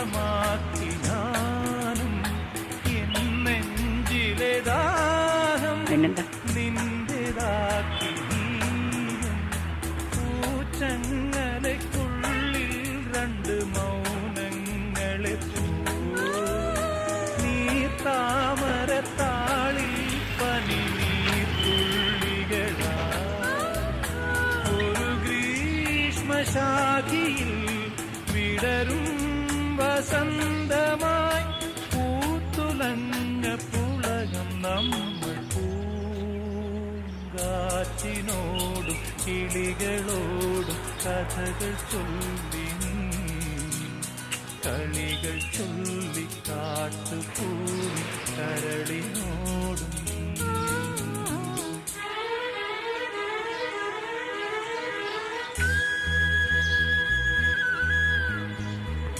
സ്വന്തമാക്കി ഞാനും എന്നെഞ്ചിലെ ദാഹം നിന്റേതാക്കി നീയും പൂച്ചങ്ങലയ്ക്കുള്ളിൽ രണ്ട് മൗനങ്ങളെ നീ താമരത്താളിൽ പനി നീർത്തുള്ളികളാ ഒരു ഗ്രീഷ്മശാഖിയിൽ വിടരും വസന്തമായി പൂത്തുലഞ്ഞ പുളകം നമ്മൾ പൂങ്കാറ്റിനോടും കിളികളോടും കഥകൾ ചൊല്ലി കളികൾ ചൊല്ലി കാട്ടുപൂരി കരളിനോടും